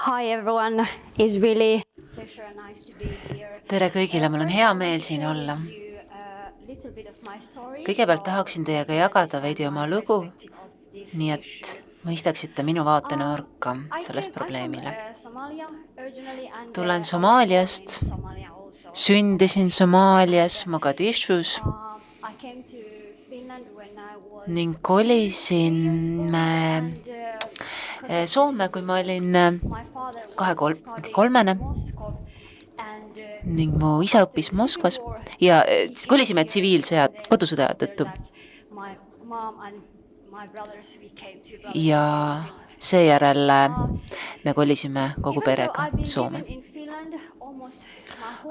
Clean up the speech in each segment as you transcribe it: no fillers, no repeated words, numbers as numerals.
Hi everyone, it's really pleasure and nice to be here. Tere kõigile, mul on First, hea I want meel to siin share olla. with you a little bit of my story, Kõigepealt so tahaksin you teiega can jagada understand veidi oma my lugu, perspective of this nii et issue. mõistaksite minu vaatenurka sellest I'm from probleemile. Somalia originally and Tulen I was born Somaaliast, in Somalia also. sündisin Somaalias Mogadishus I came to Finland when I was ning 3 years old and because of Soome, kui ma olin kolmene ning mu isa õppis Moskvas ja siis kolisime tsiviilsõja, kodusõda tõttu. Ja seejärel me kolisime kogu perega Soome.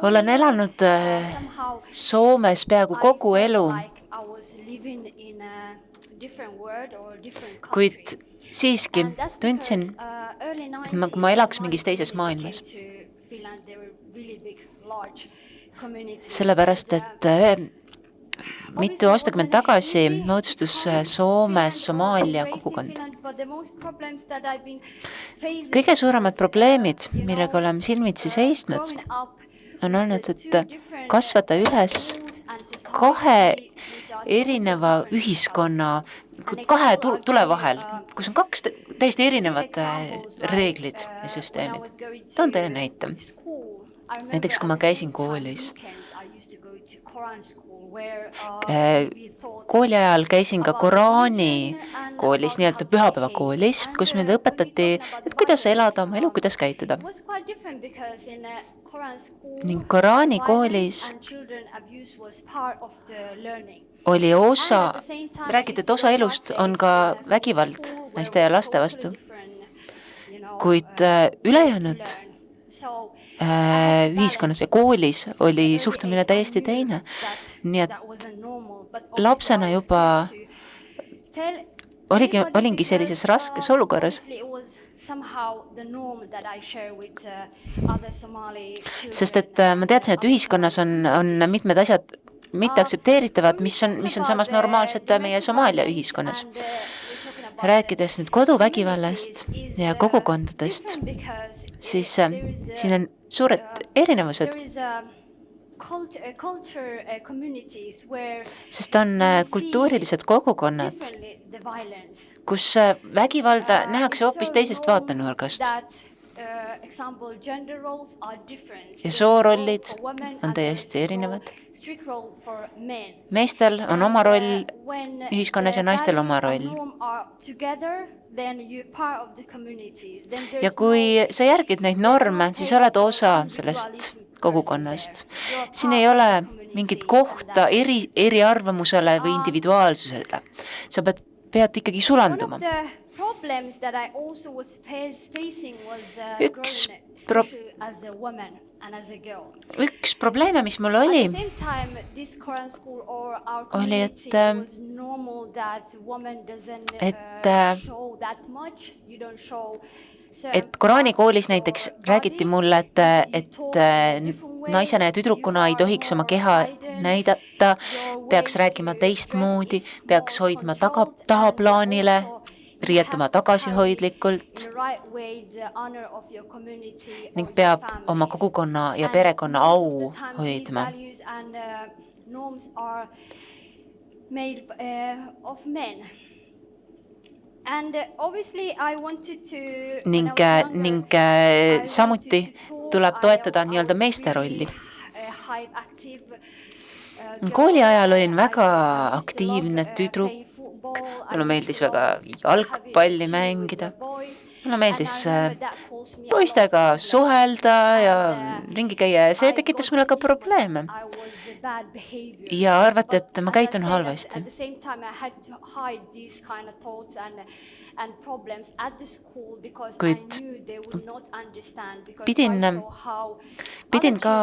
Olen elanud Soomes peaaegu kogu elu, kuid siiski tundsin, et kui ma elaks mingis teises maailmas. Sellepärast, et mitu aastakümmend tagasi moodustus Soomes Somaalia kogukond. Kõige suuremad probleemid, millega oleme silmitsi seisnud, on olnud, et kasvada üles kahe erineva ühiskonna, kahe tule vahel, kus on kaks täiesti erinevad reeglid ja süsteemid. Toon teile näite. Näiteks, kui ma käisin koolis, kooli ajal käisin ka Koraani koolis, nii-öelda pühapäeva koolis, kus meid õpetati, et kuidas elada oma elu, kuidas käituda. Ning Koraani koolis oli osa, räägiti, et osa elust on ka vägivald naiste ja laste vastu, kuid ülejäänud ühiskonnas ja koolis oli suhtumine täiesti teine. Nii et lapsena juba olingi sellises raskes olukorras, sest et ma teadsin, et ühiskonnas on mitmed asjad mitte aktsepteeritavad, mis on samas normaalsed meie Somaalia ühiskonnas. Rääkides nüüd koduvägivallast ja kogukondadest, siis siin on suured erinevused, sest on kultuurilised kogukonnad, kus vägivalda nähakse hoopis teisest vaatenurgast. Ja soorollid on täiesti erinevad. Meestel on oma roll ühiskonnas ja naistel oma roll. Ja kui sa järgid neid norme, siis oled osa sellest kogukonnast. Siin ei ole mingit kohta eriarvamusele või individuaalsusele. Sa pead ikkagi sulanduma. Üks probleeme, mis mul oli, et Koraani koolis näiteks räägiti mulle, et naisena ja tüdrukuna ei tohiks oma keha näidata, peaks rääkima teistmoodi, peaks hoidma tahaplaanile, riietuma tagasihoidlikult ning peab oma kogukonna ja perekonna au hoidma. Ning samuti tuleb toetada nii-öelda meeste rolli. Kooli ajal olin väga aktiivne tüdruk, mulle meeldis väga jalgpalli mängida, mulle meeldis poistega suhelda ja ringi käia ja see tekitas mulle ka probleeme. Ja arvati, et ma käitun halvasti. Kuid pidin ka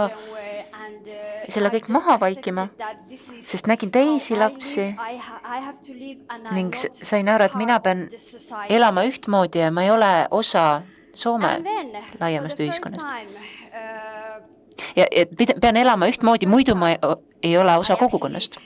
selle kõik maha vaikima, sest nägin teisi lapsi ning sain aru, et mina pean elama ühtmoodi ja ma ei ole osa Soome laiemast ühiskonnast. Ja pean elama ühtmoodi, muidu ma ei ole osa kogukonnast.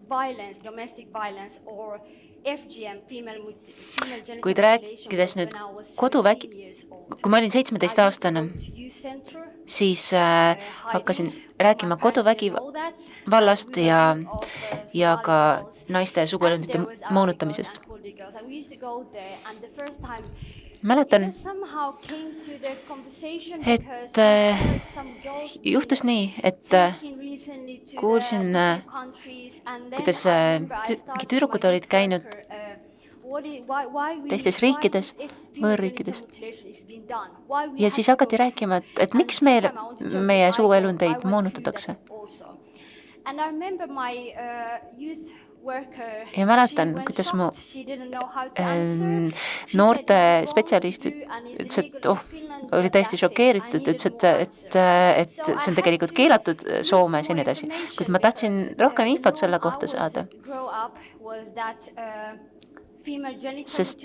violence, domestic violence or FGM, female genital Kuid mutilation rääkides was nüüd when I was koduvägi- 17 years old. kui ma olin 17-aastane, siis hakkasin rääkima koduvägivallast ja ka naiste suguelundite moonutamisest. Mäletan, et juhtus nii, et kuulsin, kuidas tüdrukud olid käinud teistes riikides, võõrriikides. Ja siis hakati rääkima, et miks meie suguelundeid moonutatakse. Ja mäletan, kuidas mu noorte spetsialistid ütles, et oli täiesti šokeeritud, ütles, et see on tegelikult keelatud Soomes ja nii edasi. Kuid ma tahtsin rohkem infot selle kohta saada. Sest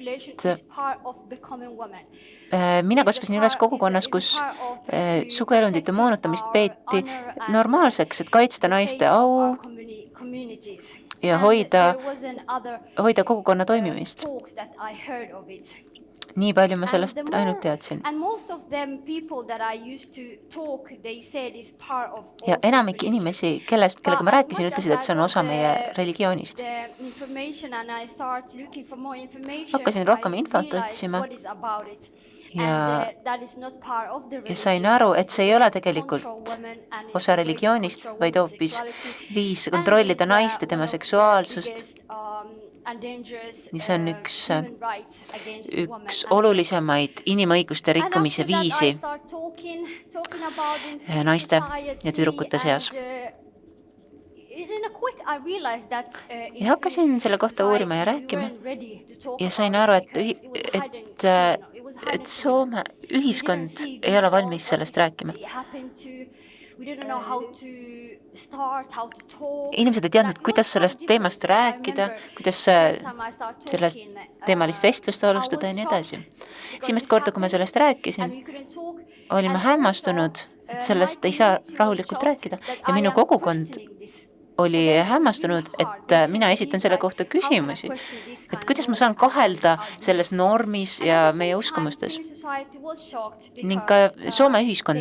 mina kasvasin üles kogukonnas, kus suguelundite moonutamist peeti normaalseks, et kaitsta naiste au ja hoida kogukonna toimimist. Nii palju ma sellest ainult teadsin. Ja enamik inimesi, kellega ma rääkisin, ütlesid, et see on osa meie religioonist. Hakkasin rohkem infot otsima ja sain aru, et see ei ole tegelikult osa religioonist, vaid hoopis viis kontrollida naist ja tema seksuaalsust. See on üks olulisemaid inimõiguste rikkumise viisi naiste ja tüdrukute seas. Ja hakkasin selle kohta uurima ja rääkima ja sain aru, et Soome ühiskond ei ole valmis sellest rääkima. Inimesed ei teadnud, kuidas sellest teemast rääkida, kuidas sellest teemalist vestlust alustada ja nii edasi. Esimest korda, kui ma sellest rääkisin, olin ma hämmastunud, et sellest ei saa rahulikult rääkida ja minu kogukond oli hämmastunud, et mina esitan selle kohta küsimusi, et kuidas ma saan kahelda selles normis ja meie uskumustes. Ning ka Soome ühiskond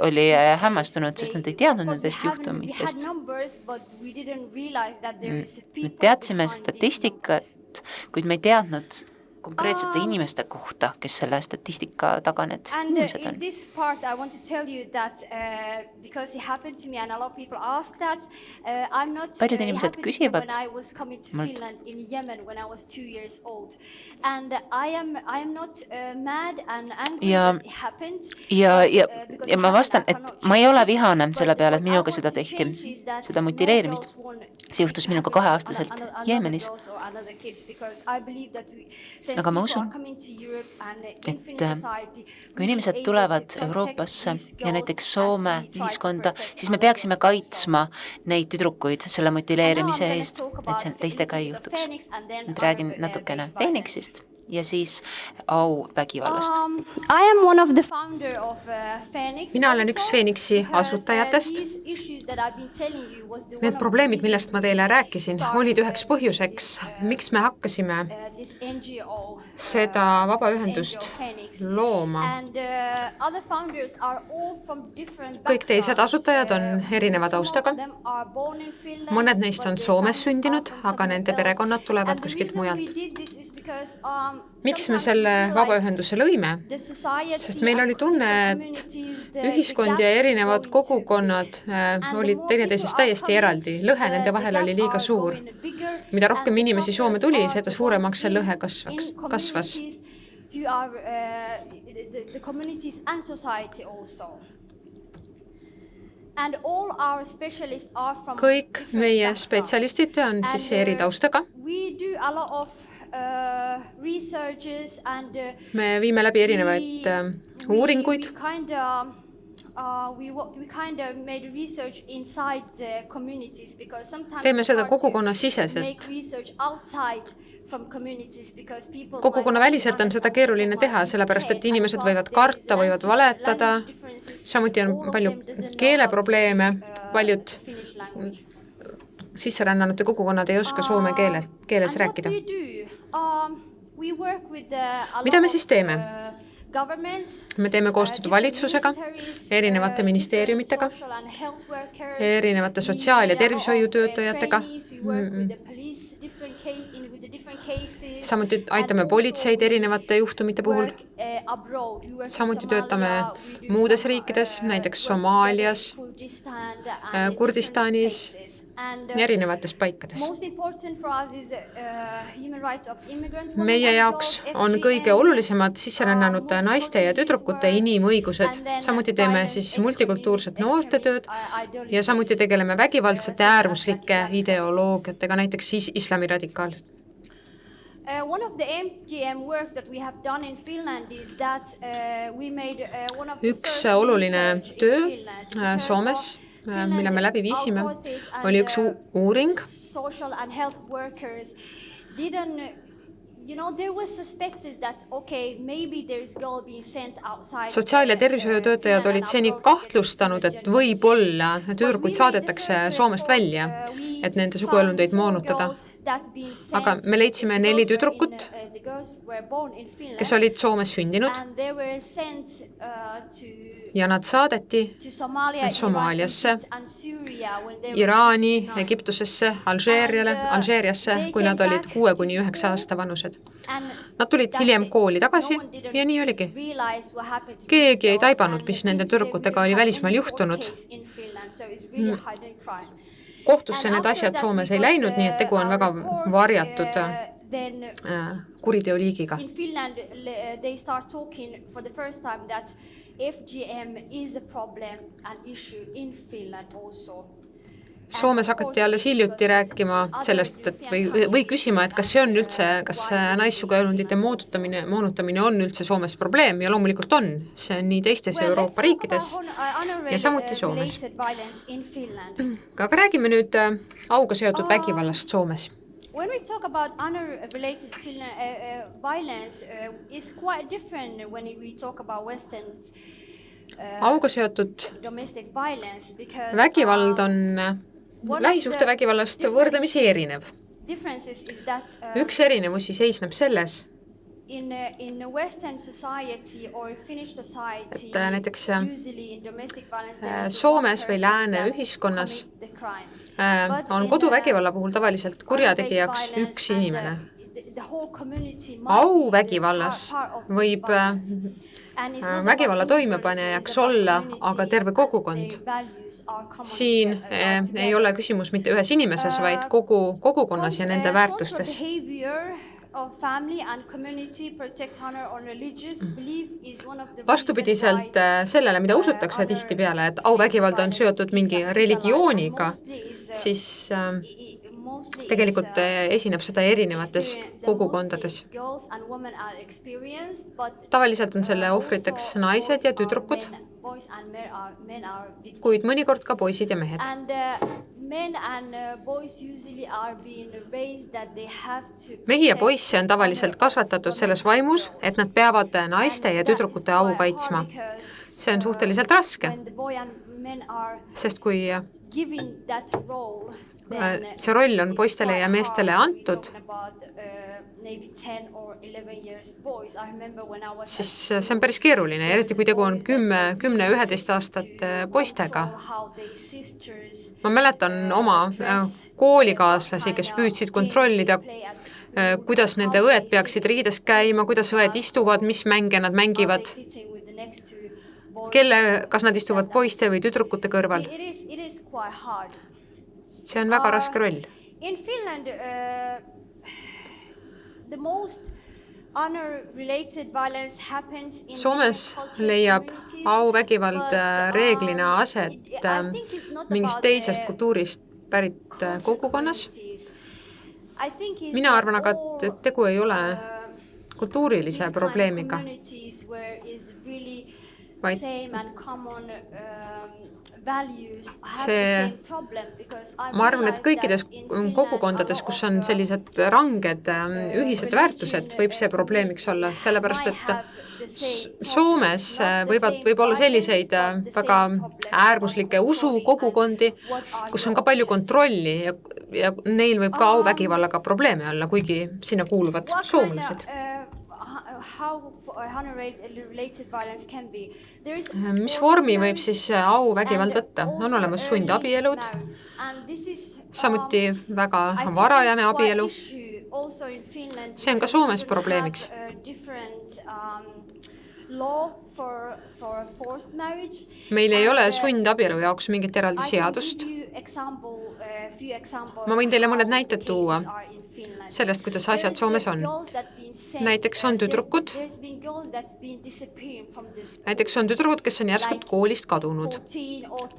oli hämmastunud, sest nad ei teadnud nendest juhtumitest. Me teadsime statistikat, kuid me ei teadnud konkreetsete inimeste kohta, kes selle statistika taga need inimesed on. Paljud inimesed küsivad mult. Ja ma vastan, et ma ei ole vihane selle peale, et minuga seda tehti, seda mutileerimist. See juhtus minuga 2-aastaselt Jeemenis. Aga ma usun, et kui inimesed tulevad Euroopasse ja näiteks Soome ühiskonda, siis me peaksime kaitsma neid tüdrukuid selle mutileerimise eest, et see teistega ei juhtuks. Nüüd räägin natukene Phoenixist ja siis au vägivallast. Mina olen üks Phoenixi asutajatest. Need probleemid, millest ma teile rääkisin, olid üheks põhjuseks, miks me hakkasime seda vabaühendust looma. Kõik teised asutajad on erineva taustaga. Mõned neist on Soomes sündinud, aga nende perekonnad tulevad kuskilt mujalt. Miks me selle vabaühenduse lõime? Sest meil oli tunne, et ühiskond ja erinevad kogukonnad olid teineteisest täiesti eraldi. Lõhe nende vahel oli liiga suur. Mida rohkem inimesi Soome tuli, seda suuremaks see lõhe kasvas. Kõik meie spetsialistid on siis eri taustaga. Me viime läbi erinevaid uuringuid. Teeme seda kogukonna siseselt. Kogukonna väliselt on seda keeruline teha, sellepärast et inimesed võivad karta, võivad valetada. Samuti on palju keeleprobleeme, paljud sisserännanute kogukonnad ei oska soome keeles rääkida. Mida me siis teeme? Me teeme koostööd valitsusega, erinevate ministeeriumitega, erinevate sotsiaal- ja tervishoiutöötajatega. Samuti aitame politseid erinevate juhtumite puhul. Samuti töötame muudes riikides, näiteks Somaalias, Kurdistanis, erinevates paikades. Meie jaoks on kõige olulisemad sisserännanute naiste ja tüdrukute inimõigused. Samuti teeme siis multikultuurset noortetööd ja samuti tegeleme vägivaldsete äärmuslike ideoloogiatega, näiteks islami radikaalsed. One of the FGM work that we have done in Finland is that we made one of the üks oluline töö Soomes, mille me läbi viisime, oli üks uuring. Social and health workers didn't, there was suspected that maybe there is girl being sent outside. Sotsiaal- ja tervishoiutöötajad olid seni kahtlustanud, et võib-olla tüdrukuid saadetakse Soomest välja, et nende suguelundeid moonutada. Aga me leidsime 4 tüdrukut, kes olid Soomes sündinud ja nad saadeti Somaaliasse, Iraani, Egiptusesse, Alžeeriasse, kui nad olid 6–9 aasta vanused. Nad tulid hiljem kooli tagasi ja nii oligi. Keegi ei taibanud, mis nende tüdrukutega oli välismaal juhtunud. Kohtusse need asjad Soomes ei läinud, nii et tegu on väga varjatud kuriteoliigiga. In Finland they start talking for the first time that FGM is a problem and issue in Finland also. Soomes hakati alles hiljuti rääkima sellest, et või küsima, et kas see on üldse, kas naissuguelundite moonutamine on üldse Soomes probleem ja loomulikult on. See on nii teistes Euroopa riikides ja samuti Soomes. Aga räägime nüüd auga seotud vägivallast Soomes. When we talk about honor-related violence, it's quite different when we talk about Western auga seotud domestic violence because vägivald on lähisuhtevägivallast võrdlemisi erinev. Üks erinevusi seisneb selles, in Western society or Finnish society, et näiteks Soomes või lääne ühiskonnas on koduvägivalla puhul tavaliselt kurjategijaks üks inimene. Auvägivallas võib vägivalla toimepanejaks olla aga terve kogukond. Siin ei ole küsimus mitte ühes inimeses, vaid kogu kogukonnas ja nende väärtustes. Vastupidiselt sellele, mida usutakse tihtipeale, et auvägivald on seotud mingi religiooniga, siis tegelikult esineb seda erinevates kogukondades. Tavaliselt on selle ohvriteks naised ja tüdrukud, kuid mõnikord ka poisid ja mehed. Mehi ja poisse on tavaliselt kasvatatud selles vaimus, et nad peavad naiste ja tüdrukute au kaitsma. See on suhteliselt raske, sest kui see roll on poistele ja meestele antud, siis see on päris keeruline, eriti kui tegu on 10-11 aastat poistega. Ma mäletan oma koolikaaslasi, kes püüdsid kontrollida, kuidas nende õed peaksid riides käima, kuidas õed istuvad, mis mänge nad mängivad, kas nad istuvad poiste või tüdrukute kõrval. See on väga raske roll. In Finland, the most honor-related violence happens in Soomes leiab auvägivald reeglina aset mingist teisest kultuurist pärit kogukonnas. Mina arvan aga, et tegu ei ole kultuurilise probleemiga, vaid ma arvan, et kõikides kogukondades, kus on sellised ranged ühised väärtused, võib see probleemiks olla, sellepärast et Soomes võib olla selliseid väga äärmuslikke usukogukondi, kus on ka palju kontrolli ja ja neil võib ka auvägivallaga probleeme olla, kuigi sinna kuuluvad soomlased. Mis vormi võib siis auvägivald võtta? On olemas sundabielud, samuti väga varajane abielu. See on ka Soomes probleemiks. Meil ei ole sundabielu jaoks mingit eraldi seadust. Ma võin teile mõned näited tuua sellest, kuidas asjad Soomes on. Näiteks on tüdrukud, kes on järskelt koolist kadunud.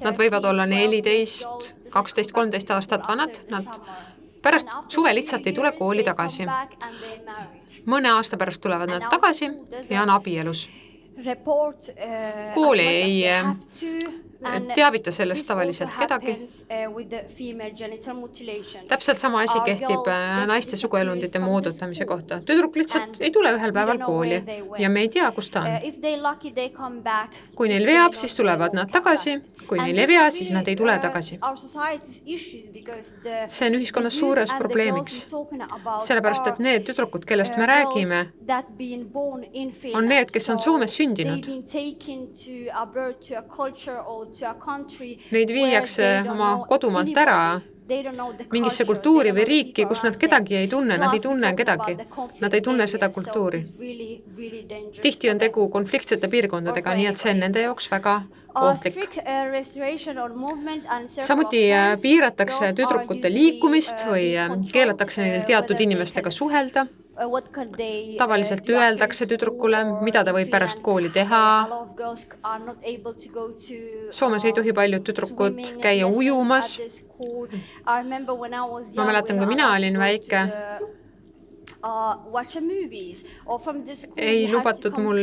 Nad võivad olla 14, 12, 13 aastat vanad. Nad pärast suve lihtsalt ei tule kooli tagasi. Mõne aasta pärast tulevad nad tagasi ja on abielus. Kooli ei teavita sellest tavaliselt kedagi. Täpselt sama asi kehtib naiste suguelundite moodutamise kohta. Tüdruk lihtsalt ei tule ühel päeval kooli ja me ei tea, kus ta on. Kui neil veab, siis tulevad nad tagasi. Kui neil ei vea, siis nad ei tule tagasi. See on ühiskonnas suures probleemiks. Sellepärast, et need tüdrukud, kellest me räägime, on need, kes on Soomes sündinud. Neid viiakse oma kodumaalt ära mingisse kultuuri või riiki, kus nad kedagi ei tunne, nad ei tunne kedagi, nad ei tunne seda kultuuri. Tihti on tegu konfliktsete piirkondadega, nii et see on nende jaoks väga ohtlik. Samuti piiratakse tüdrukute liikumist või keelatakse neil teatud inimestega suhelda. Tavaliselt öeldakse tüdrukule, mida ta võib pärast kooli teha. Soomes ei tohi paljud tüdrukud käia ujumas. Ma mäletan, kui mina olin väike, ei lubatud mul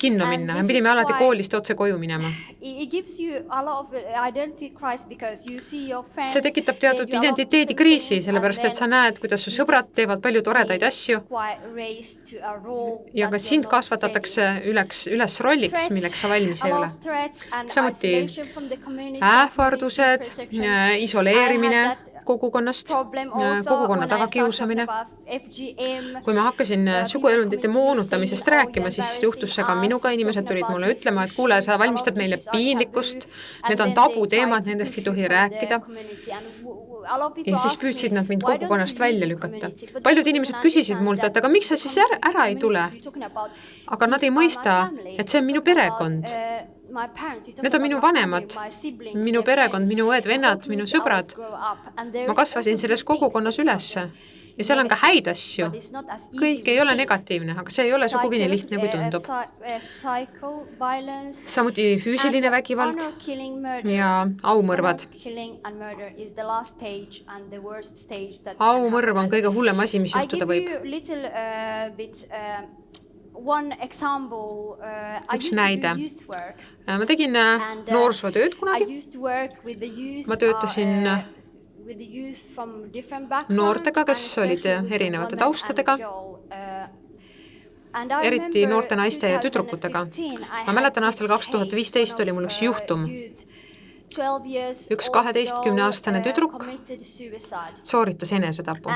kinno minna. Me pidime alati koolist otse koju minema. See tekitab teatud identiteedikriisi, sellepärast, et sa näed, kuidas su sõbrad teevad palju toredaid asju ja ka sind kasvatatakse üles rolliks, milleks sa valmis ei ole. Samuti ähvardused, isoleerimine kogukonnast, kogukonna tagakiusamine. Kui ma hakkasin suguelundite moonutamisest rääkima, siis juhtus see ka minuga. Inimesed tulid mulle ütlema, et kuule, sa valmistad meile piinlikkust, need on tabuteemad, nendest ei tohi rääkida. Ja siis püüdsid nad mind kogukonnast välja lükata. Paljud inimesed küsisid mult, et aga miks sa siis ära ei tule? Aga nad ei mõista, et see on minu perekond. Need on minu vanemad, minu perekond, minu õed, vennad, minu sõbrad. Ma kasvasin selles kogukonnas ülesse ja seal on ka häid asju. Kõik ei ole negatiivne, aga see ei ole sugugi nii lihtne, kui tundub. Samuti füüsiline vägivald ja aumõrvad. Aumõrv on kõige hullem asi, mis juhtuda võib. Üks näide. Ma tegin noorsootööd kunagi. Ma töötasin noortega, kes olid erinevate taustadega, eriti noorte naiste ja tüdrukutega. Ma mäletan, aastal 2015 oli mul üks juhtum. Üks 12-aastane tüdruk sooritas enesetapu.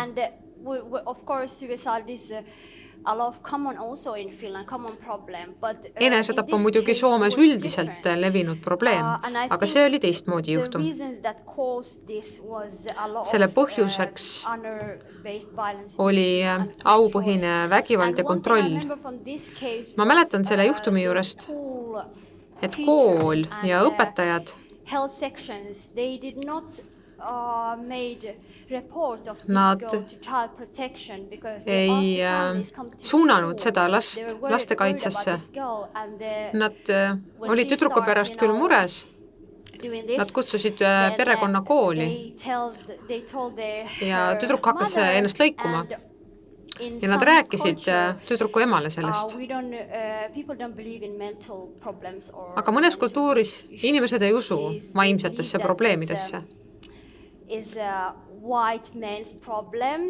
Enesetapp on muidugi Soomes üldiselt levinud probleem, aga see oli teistmoodi juhtum. Selle põhjuseks oli aupõhine vägivald ja kontroll. Ma mäletan selle juhtumi juurest, et kool ja õpetajad nad ei suunanud seda lastekaitsesse. Nad olid tüdruku pärast küll mures. Nad kutsusid perekonna kooli ja tüdruk hakkas ennast lõikuma. Ja nad rääkisid tüdruku emale sellest. Aga mõnes kultuuris inimesed ei usu vaimsetesse probleemidesse.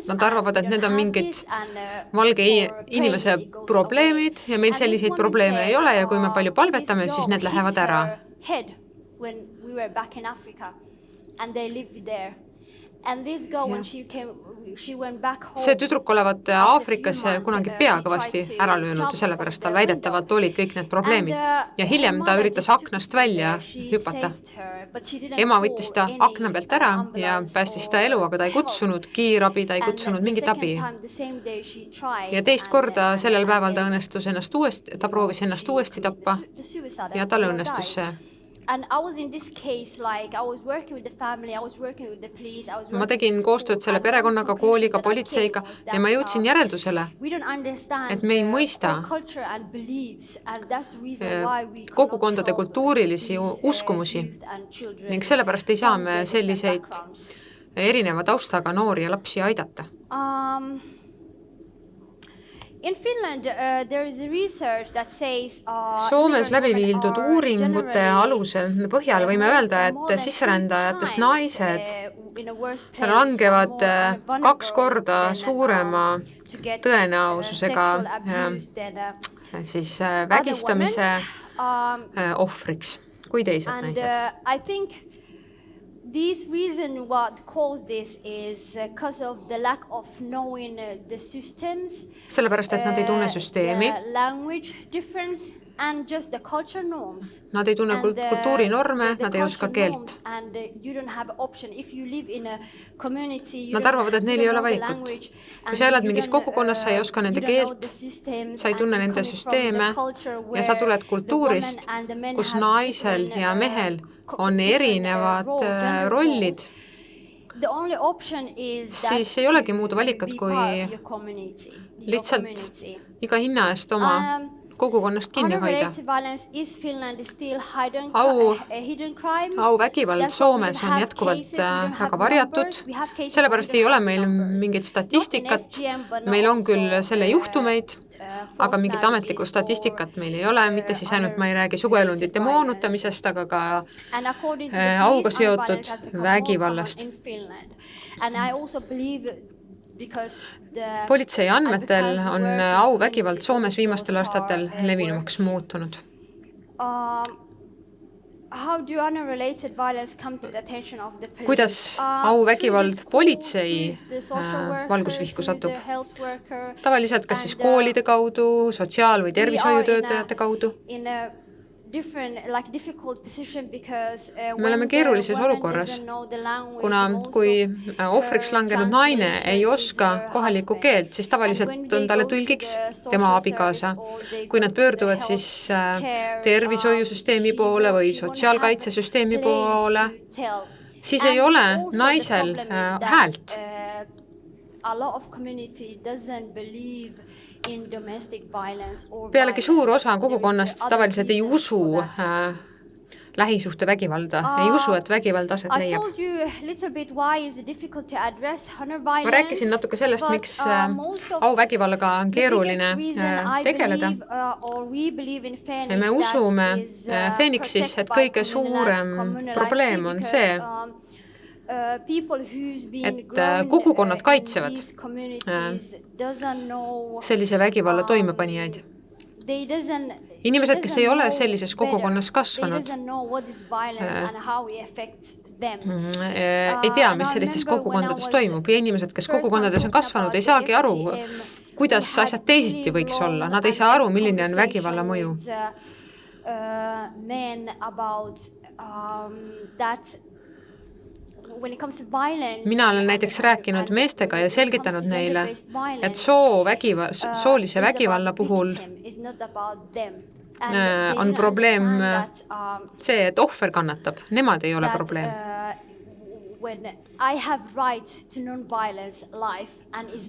Nad arvavad, et need on mingid valge inimese probleemid ja meil selliseid probleeme ei ole ja kui me palju palvetame, siis need lähevad ära. And this girl, when she went back home. See tüdruk olevat Aafrikas kunagi pea kõvasti ära löönud ja sellepärast tal väidetavalt olid kõik need probleemid. Ja hiljem ta üritas aknast välja hüpata. Ema võttis ta akna pealt ära ja päästis ta elu, aga ta ei kutsunud kiirabi, ta ei kutsunud mingit abi. Ja teist korda sellel päeval ta õnnestus ennast uuesti, ta proovis ennast uuesti tappa ja tal õnnestus see. And I was in this case, like I was working with the family, I was working with the police, I was ma tegin koostööd selle perekonnaga, kooliga, politseiga ja ma jõudsin järeldusele, et me ei mõista kogukondade kultuurilisi uskumusi ning sellepärast ei saa me selliseid erineva taustaga noori ja lapsi aidata. In Finland, there is a research that says Soomes läbi viidud uuringute alusel põhjal võime öelda, et sisserändajatest naised langevad 2 korda suurema tõenäosusega siis vägistamise ohvriks kui teised naised. I think this reason what caused this is because of the lack of knowing the systems, sellepärast, et nad ei tunne süsteemi, language difference and just the culture norms. Nad ei tunne kultuurinorme, nad ei oska keelt. And you don't have option if you live in a community. Nad arvavad, et neil ei ole valikut. Kui sa elad mingis kogukonnas, sa ei oska nende keelt, sa ei tunne nende süsteeme ja sa tuled kultuurist, kus naisel ja mehel on erinevad rollid, siis ei olegi muud valikat kui lihtsalt iga hinna eest oma kogukonnast kinni hoida. Vägivald Soomes on jätkuvalt väga varjatud, sellepärast ei ole meil mingit statistikat, meil on küll selle juhtumeid, aga mingit ametlikku statistikat meil ei ole, mitte siis ainult ma ei räägi suguelundite moonutamisest, aga ka auga seotud vägivallast. Politsei andmetel on auvägivald Soomes viimastel aastatel levinumaks muutunud. Kuidas auvägivald politsei valgusvihku satub? Tavaliselt kas siis koolide kaudu, sotsiaal- või tervishoiutöötajate kaudu? Me oleme keerulises olukorras, kuna kui ohvriks langenud naine ei oska kohalikku keelt, siis tavaliselt on talle tõlgiks tema abikaasa. Kui nad pöörduvad siis tervishoiusüsteemi poole või sotsiaalkaitsesüsteemi poole, siis ei ole naisel häält. Pealegi suur osa kogukonnast tavaliselt ei usu lähisuhte vägivalda, ei usu, et vägivald aset leiab. Ma rääkisin natuke sellest, miks auvägivallaga on keeruline tegeleda. Me usume Phoenixis, et kõige suurem probleem on see, et kogukonnad kaitsevad sellise vägivalla toimepanijaid. Inimesed, kes ei ole sellises kogukonnas kasvanud, ei tea, mis sellistes kogukondades toimub. Ja inimesed, kes kogukondades on kasvanud, ei saagi aru, kuidas asjad teisiti võiks olla. Nad ei saa aru, milline on vägivalla mõju. Mina olen näiteks rääkinud meestega ja selgitanud neile, et soolise vägivalla puhul on probleem see, et ohver kannatab. Nemad ei ole probleem.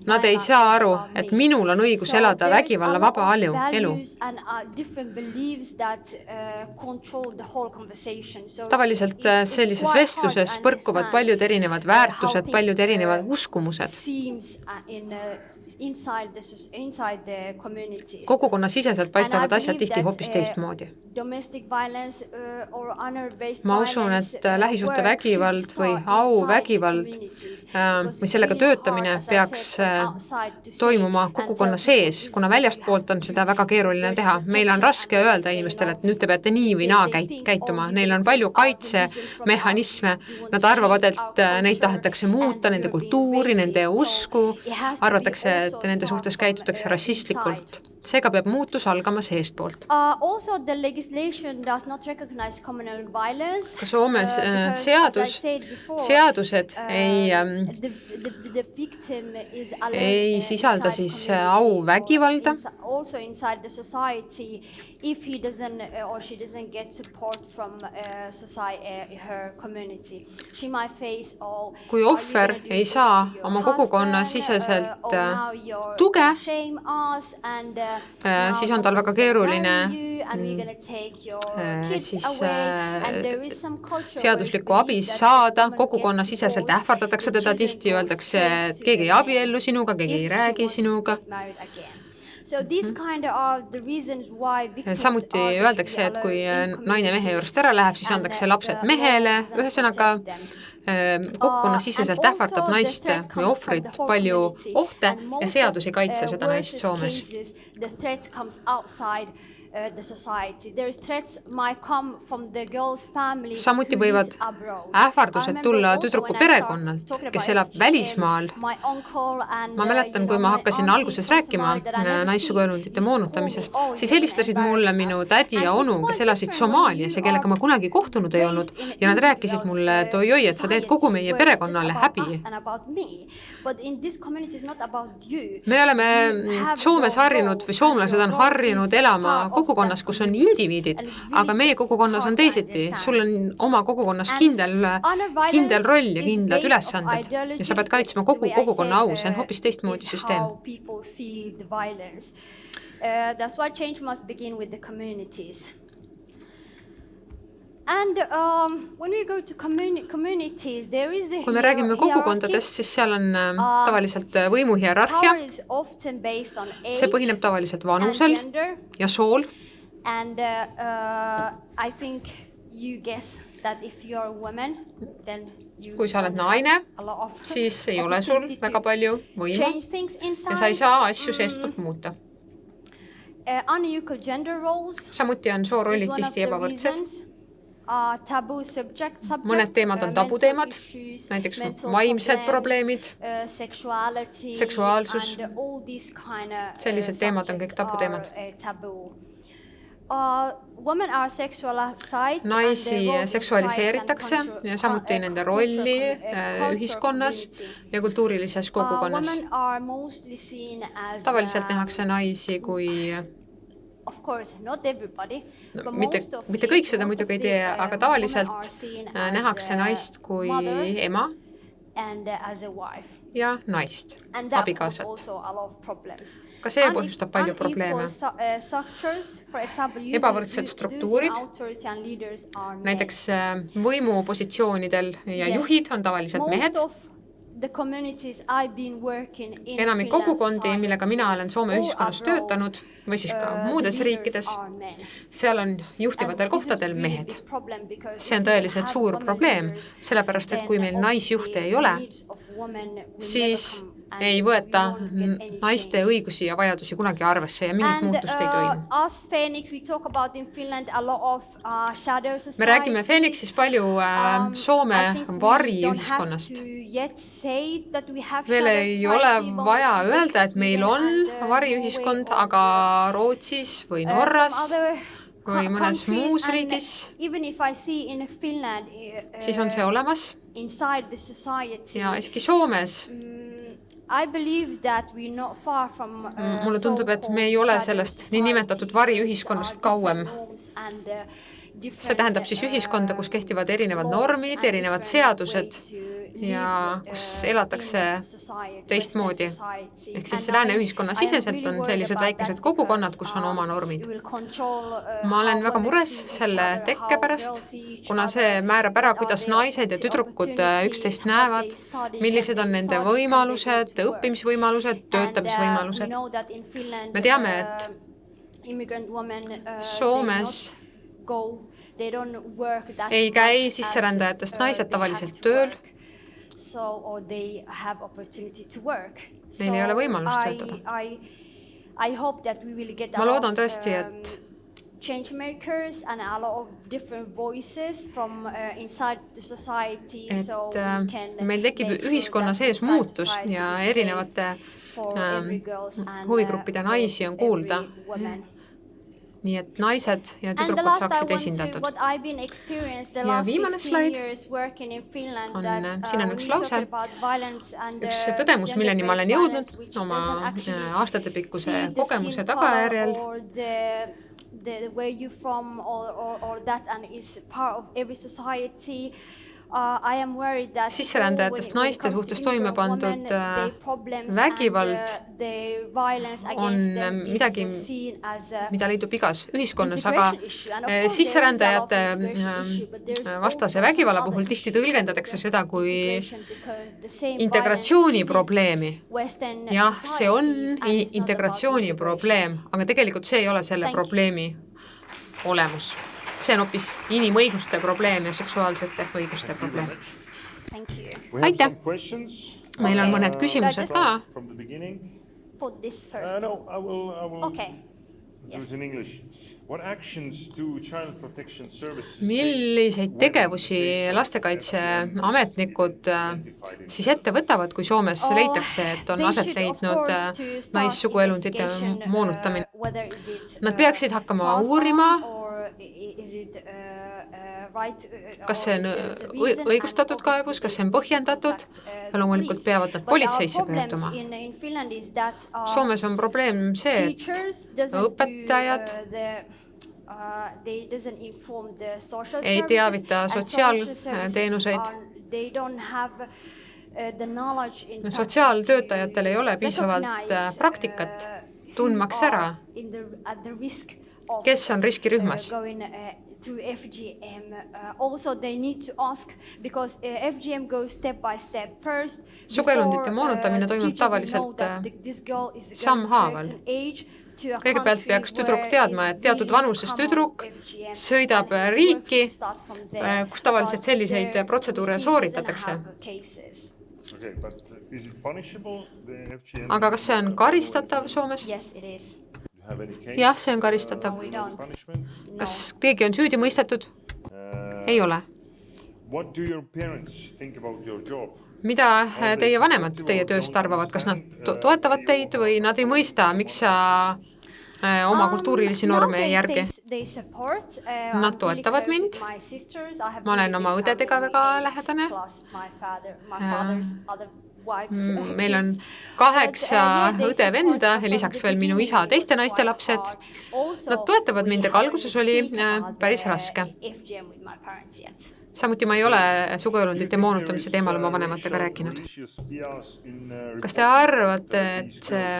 Nad ei saa aru, et minul on õigus elada vägivalla vaba elu. Tavaliselt sellises vestluses põrkuvad paljud erinevad väärtused, paljud erinevad uskumused. Kogukonna siseselt paistavad asjad tihti hoopis teistmoodi. Ma usun, et lähisuhte vägivald või auvägivald või sellega töötamine peaks toimuma kogukonna sees, kuna väljastpoolt on seda väga keeruline teha. Meil on raske öelda inimestele, et nüüd te peate nii või naa käituma. Neil on palju kaitsemehhanisme. Nad arvavad, et neid tahetakse muuta, nende kultuuri, nende usku. Arvatakse, et nende suhtes käitutakse rassistlikult. Seega peab muutus algama seestpoolt. Also, the legislation does not recognize communal violence. Ka Soomes seadused ei sisalda siis auvägivalda. Also inside the society, if he doesn't or she doesn't get support from society, her community, she might face kui ohver ei saa oma kogukonna siseselt tuge, siis on tal väga keeruline siis seaduslikku abi saada, kogukonna siseselt ähvardatakse teda tihti, öeldakse, et keegi ei abiellu sinuga, keegi ei räägi sinuga. Samuti öeldakse, et kui naine mehe juurest ära läheb, siis antakse lapsed mehele, ühesõnaga kogukonna siseselt ähvardab naist või ohvrit palju ohte ja seadus ei kaitse seda naist Soomes. Samuti võivad ähvardused tulla tüdruku perekonnalt, kes elab välismaal. Ma mäletan, kui ma hakkasin alguses rääkima naissuguelundite moonutamisest, siis helistasid mulle minu tädi ja onu, kes elasid Somaalias ja kellega ma kunagi kohtunud ei olnud ja nad rääkisid mulle, et oi, et sa teed kogu meie perekonnale häbi. Me oleme Soomes harjunud või soomlased on harjunud elama kogukonnas, kus on indiviidid, aga meie kogukonnas on teisiti. Sul on oma kogukonnas kindel roll ja kindlad ülesanded ja sa pead kaitsma kogu kogukonna au, see on hoopis teistmoodi süsteem. That's why change must begin with the communities. And when we go to communities, there is a kui me räägime kogukondadest, siis seal on tavaliselt võimuhierarhia. See põhineb tavaliselt vanusel ja sool. And I think you guess that if you are a woman, then kui sa oled naine, siis ei ole sul väga palju võimu ja sa ei saa asju seestpoolt muuta. Samuti on soorollid tihti ebavõrdsed. Mõned teemad on tabuteemad, näiteks vaimsed probleemid, seksuaalsus. Sellised teemad on kõik tabuteemad. Naisi seksualiseeritakse ja samuti nende rolli ühiskonnas ja kultuurilises kogukonnas. Tavaliselt nähakse naisi kui mitte kõik seda muidugi ei tee, aga tavaliselt nähakse naist kui ema ja naist, abikaasat. Ka see põhjustab palju probleeme. Ebavõrdsed struktuurid, näiteks võimupositsioonidel ja juhid on tavaliselt mehed. Enamik kogukondi, millega mina olen Soome ühiskonnas töötanud või siis ka muudes riikides, seal on juhtivatel kohtadel mehed. See on tõeliselt suur probleem, sellepärast et kui meil naisjuhte ei ole, siis ei võeta naiste õigusi ja vajadusi kunagi arvesse ja mingit muutust ei toimu. Me räägime Phoenixis palju Soome variühiskonnast. Veel ei ole vaja öelda, et meil on variühiskond, aga Rootsis või Norras või mõnes muus riigis, siis on see olemas. Ja isegi Soomes mulle tundub, et me ei ole sellest nii nimetatud variühiskonnast kauem. See tähendab siis ühiskonda, kus kehtivad erinevad normid, erinevad seadused ja kus elatakse teistmoodi. Ehk siis lääne ühiskonna siseselt on sellised väikesed kogukonnad, kus on oma normid. Ma olen väga mures selle tekke pärast, kuna see määrab ära, kuidas naised ja tüdrukud üksteist näevad, millised on nende võimalused, õppimisvõimalused, töötamisvõimalused. Me teame, et Soomes ei käi sisserändajatest naised tavaliselt tööl or they have opportunity to work. Neil ei ole võimalust töötada. I hope that we will get Ma loodan tõesti, et change makers and a lot of different voices from inside the society, so we can meil tekib make sure ühiskonna that sees inside muutus society ja is erinevate for every girls and huvigruppide naisi on kuulda. every woman. Nii et naised ja And the tüdrukud last I saaksid want to, esindatud. what I've been experienced the Ja last viimane 15 slaid years working in Finland, on- that siin on when üks we lause. talk about violence and Üks tõdemus, milleni ma olen gender-based jõudnud violence, which oma doesn't actually aastatepikkuse see the kogemuse skin tagajärjel. color or the where you from or that, and is part of every society. I am worried that Sisserändajatest naiste suhtes toime pandud vägivald on midagi, mida leidub igas ühiskonnas, aga sisserändajate vastase vägivalla puhul tihti tõlgendatakse seda kui integratsiooni probleemi. Jah, see on integratsiooni probleem, aga tegelikult see ei ole selle probleemi olemus. See on hoopis inimõiguste probleem ja seksuaalsete õiguste probleem. Aitäh! Meil on mõned küsimused ka. Put this first. No, I will Okay. do it in English. What actions do child protection services Milliseid tegevusi lastekaitseametnikud siis ette võtavad, kui Soomes leitakse, et on aset leidnud naissuguelundite moonutamine? Nad peaksid hakkama uurima, kas see on õigustatud kaebus, kas see on põhjendatud, ja loomulikult peavad nad politseisse pöörduma. Soomes on probleem see, et õpetajad ei teavita sotsiaalteenuseid. Sotsiaaltöötajatel ei ole piisavalt praktikat tundmaks ära, kes on riskirühmas. Through FGM. Also they need to ask, because FGM goes step by step. First, suguelundite moonutamine toimub tavaliselt sammhaaval. Kõigepealt peaks tüdruk teadma, et teatud vanuses tüdruk sõidab riiki, kus tavaliselt selliseid protseduure sooritatakse. Aga kas see on karistatav Soomes? Yes, it is. Jah, see on karistatav. Kas keegi on süüdi mõistetud? Ei ole. Mida teie vanemad teie tööst arvavad? Kas nad toetavad teid või nad ei mõista, miks sa oma kultuurilisi norme ei järgi? Nad toetavad mind. Ma olen oma õdedega väga lähedane. Meil on 8 õde-venda ja lisaks veel minu isa teiste naiste lapsed. Nad toetavad mind, aga alguses oli päris raske. Samuti ma ei ole suguelundite moonutamise teemal oma vanematega rääkinud. Kas te arvate, et see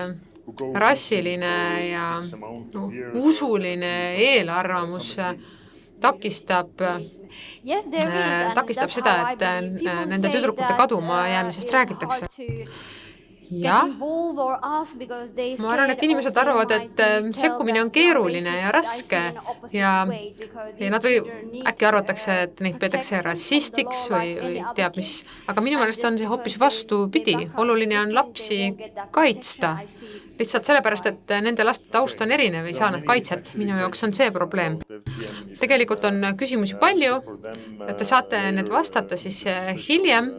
rassiline ja usuline eelarvamus takistab seda, et nende tüdrukute kaduma jäämisest räägitakse? Jah, ma arvan, et inimesed arvavad, et sekkumine on keeruline ja raske ja nad äkki arvatakse, et neid peetakse rassistiks või teab mis, aga minu meelest on see hoopis vastupidi. Oluline on lapsi kaitsta. Lihtsalt sellepärast, et nende laste taust on erinev, ei saa nad kaitset. Minu jaoks on see probleem. Tegelikult on küsimusi palju, et te saate need vastata siis hiljem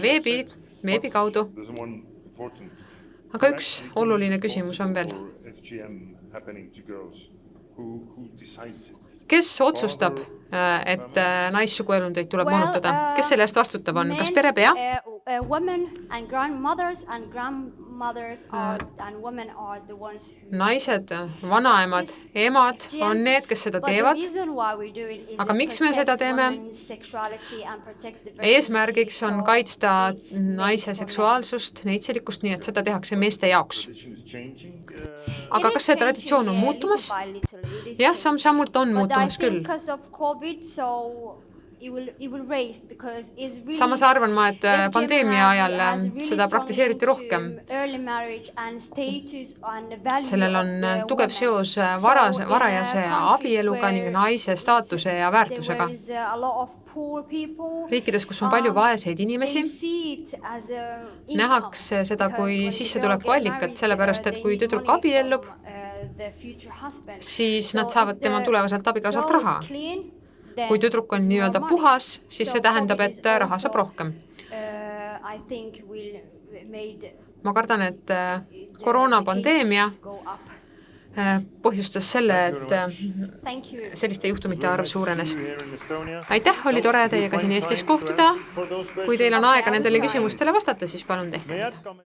veebi kaudu. Aga üks oluline küsimus on veel. Kes otsustab, et naissuguelundeid tuleb moonutada? Kes selle eest vastutav on? Kas perepea? Naised, vanaemad, emad on need, kes seda teevad. Aga miks me seda teeme? Eesmärgiks on kaitsta naise seksuaalsust, neitselikkust, nii et seda tehakse meeste jaoks. Aga kas see traditsioon on muutumas? Jah, samm-sammult on muutumas küll. Samas arvan ma, et pandeemia ajal seda praktiseeriti rohkem. Sellel on tugev seos varajase abieluga ning naise staatuse ja väärtusega. Riikides, kus on palju vaeseid inimesi, nähakse seda kui sissetuleku allikat, sellepärast et kui tüdruk abiellub, siis nad saavad tema tulevaselt abikaasalt raha. Kui tüdruk on nii-öelda puhas, siis see tähendab, et raha saab rohkem. Ma kardan, et koroonapandeemia põhjustas selle, et selliste juhtumite arv suurenes. Aitäh, oli tore teiega siin Eestis kohtuda. Kui teil on aega nendele küsimustele vastata, siis palun tehke.